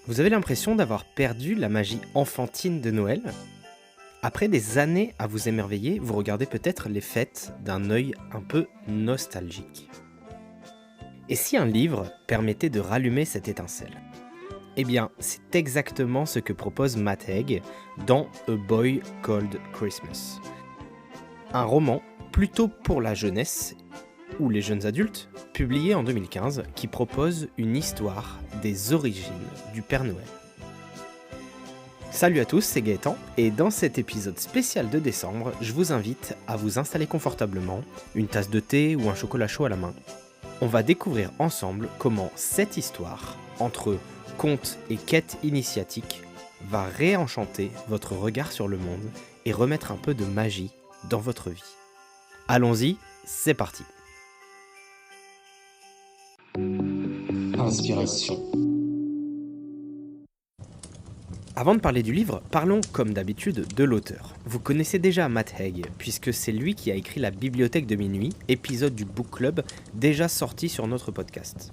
Vous avez l'impression d'avoir perdu la magie enfantine de Noël? Après des années à vous émerveiller, vous regardez peut-être les fêtes d'un œil un peu nostalgique. Et si un livre permettait de rallumer cette étincelle? Eh bien, c'est exactement ce que propose Matt Haig dans A Boy Called Christmas. Un roman plutôt pour la jeunesse ou les jeunes adultes, publié en 2015, qui propose une histoire des origines du Père Noël. Salut à tous, c'est Gaëtan, et dans cet épisode spécial de décembre, je vous invite à vous installer confortablement, une tasse de thé ou un chocolat chaud à la main. On va découvrir ensemble comment cette histoire, entre conte et quête initiatique, va réenchanter votre regard sur le monde et remettre un peu de magie dans votre vie. Allons-y, c'est parti. Inspiration. Avant de parler du livre, parlons comme d'habitude de l'auteur. Vous connaissez déjà Matt Haig, puisque c'est lui qui a écrit La Bibliothèque de Minuit, épisode du Book Club, déjà sorti sur notre podcast.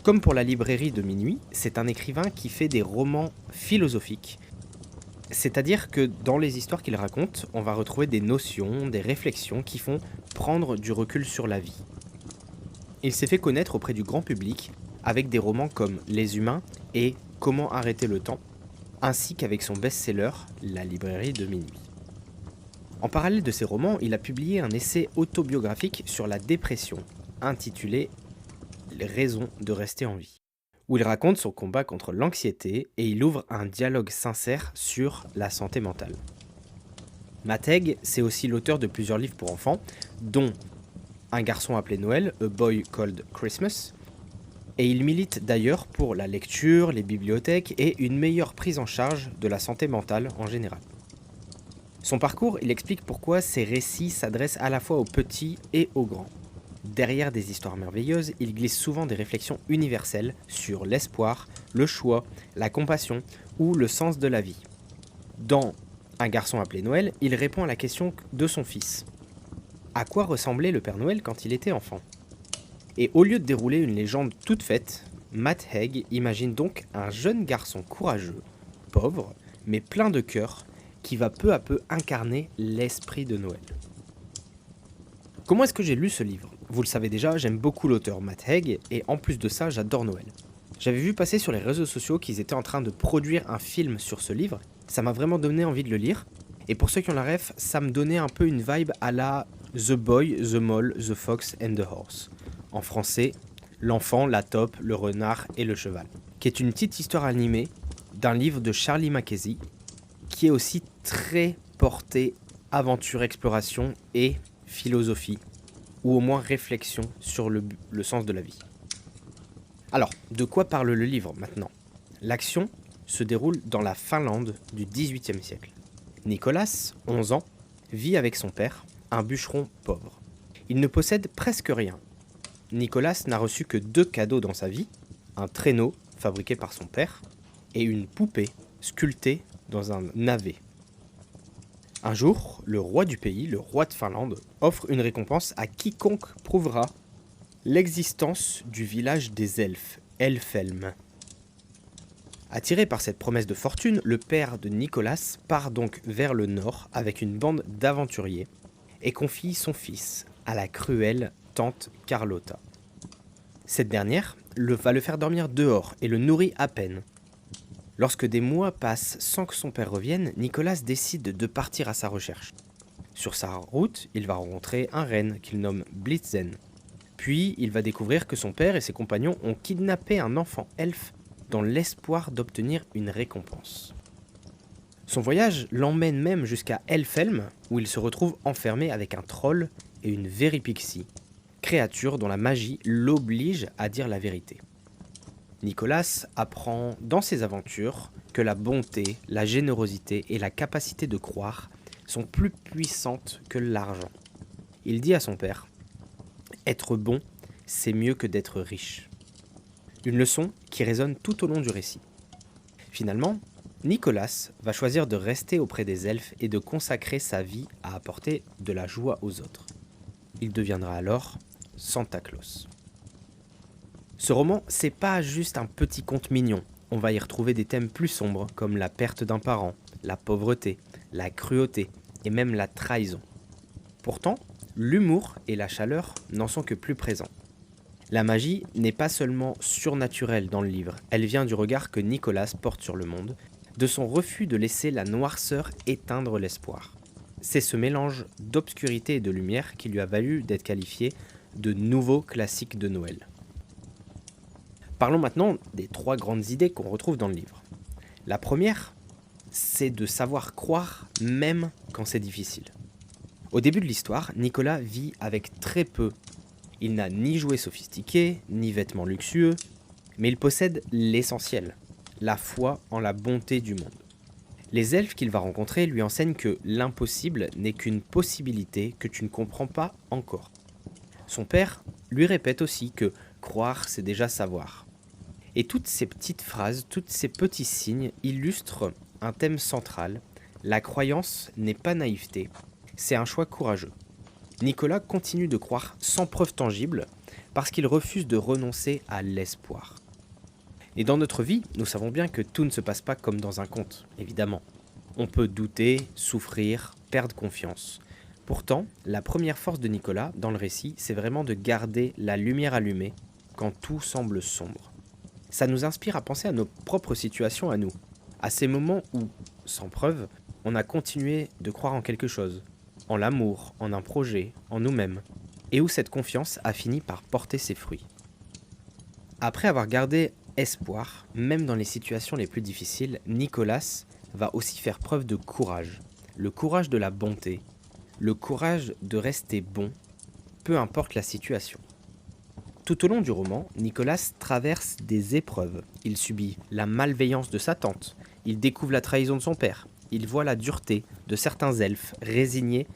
Comme pour La Librairie de Minuit, c'est un écrivain qui fait des romans philosophiques. C'est-à-dire que dans les histoires qu'il raconte, on va retrouver des notions, des réflexions qui font prendre du recul sur la vie. Il s'est fait connaître auprès du grand public avec des romans comme Les Humains et Comment arrêter le temps, ainsi qu'avec son best-seller La Librairie de Minuit. En parallèle de ses romans, il a publié un essai autobiographique sur la dépression, intitulé Les raisons de rester en vie, où il raconte son combat contre l'anxiété et il ouvre un dialogue sincère sur la santé mentale. Matt Haig, c'est aussi l'auteur de plusieurs livres pour enfants, dont Un garçon appelé Noël, A Boy Called Christmas, et il milite d'ailleurs pour la lecture, les bibliothèques et une meilleure prise en charge de la santé mentale en général. Son parcours, il explique pourquoi ses récits s'adressent à la fois aux petits et aux grands. Derrière des histoires merveilleuses, il glisse souvent des réflexions universelles sur l'espoir, le choix, la compassion ou le sens de la vie. Dans Un garçon appelé Noël, il répond à la question de son fils. À quoi ressemblait le Père Noël quand il était enfant ? Et au lieu de dérouler une légende toute faite, Matt Haig imagine donc un jeune garçon courageux, pauvre, mais plein de cœur, qui va peu à peu incarner l'esprit de Noël. Comment est-ce que j'ai lu ce livre ? Vous le savez déjà, j'aime beaucoup l'auteur Matt Haig, et en plus de ça, j'adore Noël. J'avais vu passer sur les réseaux sociaux qu'ils étaient en train de produire un film sur ce livre, ça m'a vraiment donné envie de le lire, et pour ceux qui ont la ref, ça me donnait un peu une vibe à la The Boy, The Mole, The Fox and the Horse. En français, L'enfant, la taupe, le renard et le cheval, qui est une petite histoire animée d'un livre de Charlie Mackesy, qui est aussi très porté aventure, exploration et philosophie, ou au moins réflexion sur le sens de la vie. Alors, de quoi parle le livre maintenant ? L'action se déroule dans la Finlande du XVIIIe siècle. Nicolas, 11 ans, vit avec son père, un bûcheron pauvre. Il ne possède presque rien. Nicolas n'a reçu que 2 cadeaux dans sa vie, un traîneau fabriqué par son père et une poupée sculptée dans un navet. Un jour, le roi du pays, le roi de Finlande, offre une récompense à quiconque prouvera l'existence du village des elfes, Elfhelm. Attiré par cette promesse de fortune, le père de Nicolas part donc vers le nord avec une bande d'aventuriers et confie son fils à la cruelle tante Carlotta. Cette dernière va le faire dormir dehors et le nourrit à peine. Lorsque des mois passent sans que son père revienne, Nicolas décide de partir à sa recherche. Sur sa route, il va rencontrer un renne qu'il nomme Blitzen. Puis, il va découvrir que son père et ses compagnons ont kidnappé un enfant elfe dans l'espoir d'obtenir une récompense. Son voyage l'emmène même jusqu'à Elfhelm, où il se retrouve enfermé avec un troll et une véripixie, créature dont la magie l'oblige à dire la vérité. Nicolas apprend dans ses aventures que la bonté, la générosité et la capacité de croire sont plus puissantes que l'argent. Il dit à son père « Être bon, c'est mieux que d'être riche ». Une leçon qui résonne tout au long du récit. Finalement, Nicolas va choisir de rester auprès des elfes et de consacrer sa vie à apporter de la joie aux autres. Il deviendra alors Santa Claus. Ce roman, c'est pas juste un petit conte mignon. on va y retrouver des thèmes plus sombres comme la perte d'un parent, la pauvreté, la cruauté et même la trahison. Pourtant, l'humour et la chaleur n'en sont que plus présents. La magie n'est pas seulement surnaturelle dans le livre, elle vient du regard que Nicolas porte sur le monde, de son refus de laisser la noirceur éteindre l'espoir. C'est ce mélange d'obscurité et de lumière qui lui a valu d'être qualifié de nouveau classique de Noël. Parlons maintenant des 3 grandes idées qu'on retrouve dans le livre. La première, c'est de savoir croire même quand c'est difficile. Au début de l'histoire, Nicolas vit avec très peu. Il n'a ni jouets sophistiqués, ni vêtements luxueux, mais il possède l'essentiel, la foi en la bonté du monde. Les elfes qu'il va rencontrer lui enseignent que l'impossible n'est qu'une possibilité que tu ne comprends pas encore. Son père lui répète aussi que croire, c'est déjà savoir. Et toutes ces petites phrases, tous ces petits signes illustrent un thème central. La croyance n'est pas naïveté, c'est un choix courageux. Nicolas continue de croire sans preuve tangible parce qu'il refuse de renoncer à l'espoir. Et dans notre vie, nous savons bien que tout ne se passe pas comme dans un conte, évidemment. On peut douter, souffrir, perdre confiance. Pourtant, la première force de Nicolas dans le récit, c'est vraiment de garder la lumière allumée quand tout semble sombre. Ça nous inspire à penser à nos propres situations à nous, à ces moments où, sans preuve, on a continué de croire en quelque chose, en l'amour, en un projet, en nous-mêmes, et où cette confiance a fini par porter ses fruits. Après avoir gardé espoir, même dans les situations les plus difficiles, Nicolas va aussi faire preuve de courage, le courage de la bonté, le courage de rester bon, peu importe la situation. Tout au long du roman, Nicolas traverse des épreuves. Il subit la malveillance de sa tante, il découvre la trahison de son père, il voit la dureté de certains elfes résignés,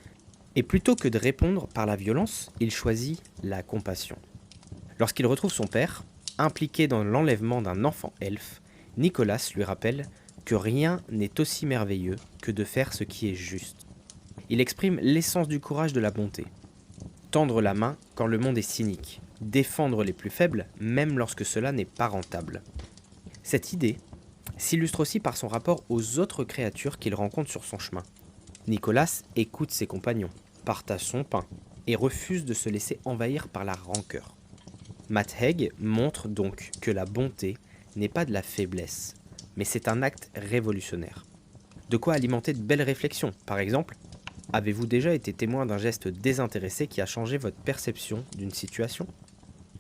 et plutôt que de répondre par la violence, il choisit la compassion. Lorsqu'il retrouve son père, impliqué dans l'enlèvement d'un enfant elfe, Nicolas lui rappelle que rien n'est aussi merveilleux que de faire ce qui est juste. Il exprime l'essence du courage de la bonté. Tendre la main quand le monde est cynique, défendre les plus faibles même lorsque cela n'est pas rentable. Cette idée s'illustre aussi par son rapport aux autres créatures qu'il rencontre sur son chemin. Nicolas écoute ses compagnons, partage son pain et refuse de se laisser envahir par la rancœur. Matt Haig montre donc que la bonté n'est pas de la faiblesse, mais c'est un acte révolutionnaire. De quoi alimenter de belles réflexions. Par exemple, avez-vous déjà été témoin d'un geste désintéressé qui a changé votre perception d'une situation ?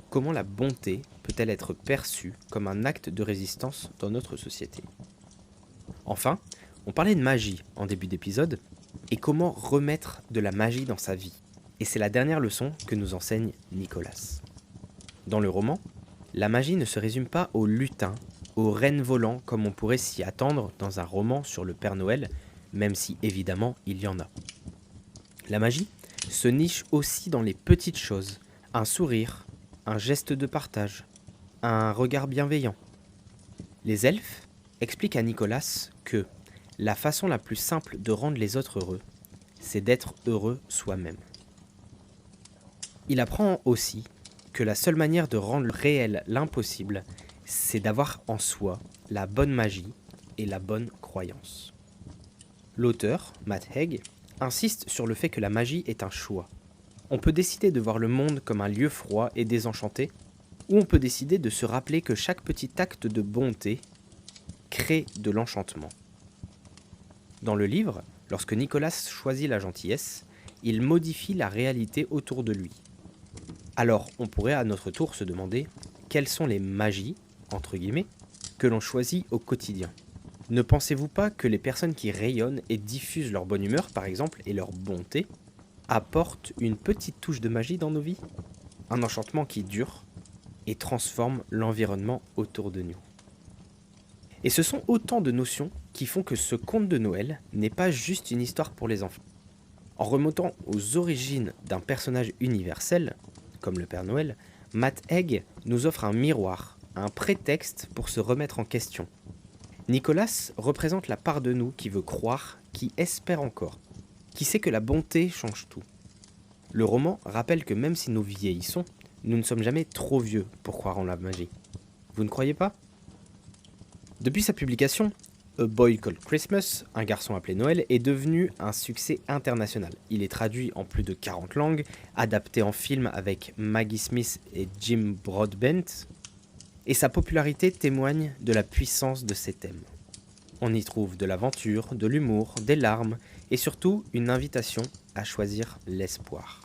Comment la bonté peut-elle être perçue comme un acte de résistance dans notre société ? Enfin, on parlait de magie en début d'épisode, et comment remettre de la magie dans sa vie. Et c'est la dernière leçon que nous enseigne Nicolas. Dans le roman, la magie ne se résume pas aux lutins, aux rennes volants comme on pourrait s'y attendre dans un roman sur le Père Noël, même si évidemment il y en a. La magie se niche aussi dans les petites choses, un sourire, un geste de partage, un regard bienveillant. Les elfes expliquent à Nicolas que la façon la plus simple de rendre les autres heureux, c'est d'être heureux soi-même. Il apprend aussi que la seule manière de rendre réel l'impossible, c'est d'avoir en soi la bonne magie et la bonne croyance. L'auteur, Matt Haig, insiste sur le fait que la magie est un choix. On peut décider de voir le monde comme un lieu froid et désenchanté, ou on peut décider de se rappeler que chaque petit acte de bonté crée de l'enchantement. Dans le livre, lorsque Nicolas choisit la gentillesse, il modifie la réalité autour de lui. Alors, on pourrait à notre tour se demander quelles sont les magies, entre guillemets, que l'on choisit au quotidien. Ne pensez-vous pas que les personnes qui rayonnent et diffusent leur bonne humeur, par exemple, et leur bonté, apportent une petite touche de magie dans nos vies ? Un enchantement qui dure et transforme l'environnement autour de nous. Et ce sont autant de notions qui font que ce conte de Noël n'est pas juste une histoire pour les enfants. En remontant aux origines d'un personnage universel, comme le Père Noël, Matt Haig nous offre un miroir, un prétexte pour se remettre en question. Nicolas représente la part de nous qui veut croire, qui espère encore, qui sait que la bonté change tout. Le roman rappelle que même si nous vieillissons, nous ne sommes jamais trop vieux pour croire en la magie. Vous ne croyez pas ? Depuis sa publication, A Boy Called Christmas, un garçon appelé Noël, est devenu un succès international. Il est traduit en plus de 40 langues, adapté en film avec Maggie Smith et Jim Broadbent, et sa popularité témoigne de la puissance de ses thèmes. On y trouve de l'aventure, de l'humour, des larmes, et surtout une invitation à choisir l'espoir.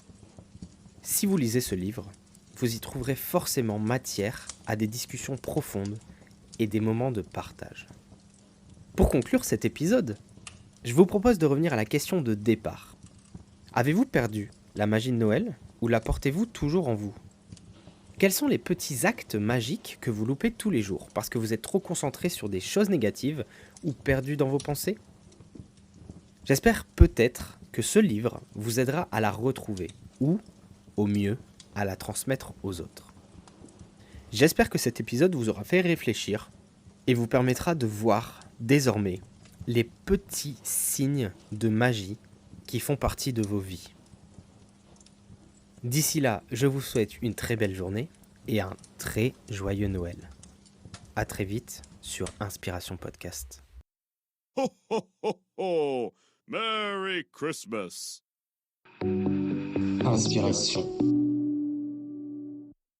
Si vous lisez ce livre, vous y trouverez forcément matière à des discussions profondes et des moments de partage. Pour conclure cet épisode, je vous propose de revenir à la question de départ. Avez-vous perdu la magie de Noël ou la portez-vous toujours en vous ? Quels sont les petits actes magiques que vous loupez tous les jours parce que vous êtes trop concentré sur des choses négatives ou perdu dans vos pensées ? J'espère peut-être que ce livre vous aidera à la retrouver ou, au mieux, à la transmettre aux autres. J'espère que cet épisode vous aura fait réfléchir et vous permettra de voir désormais les petits signes de magie qui font partie de vos vies. D'ici là, je vous souhaite une très belle journée et un très joyeux Noël. À très vite sur Inspiration Podcast. Ho, ho, ho, ho! Merry Christmas! Inspiration.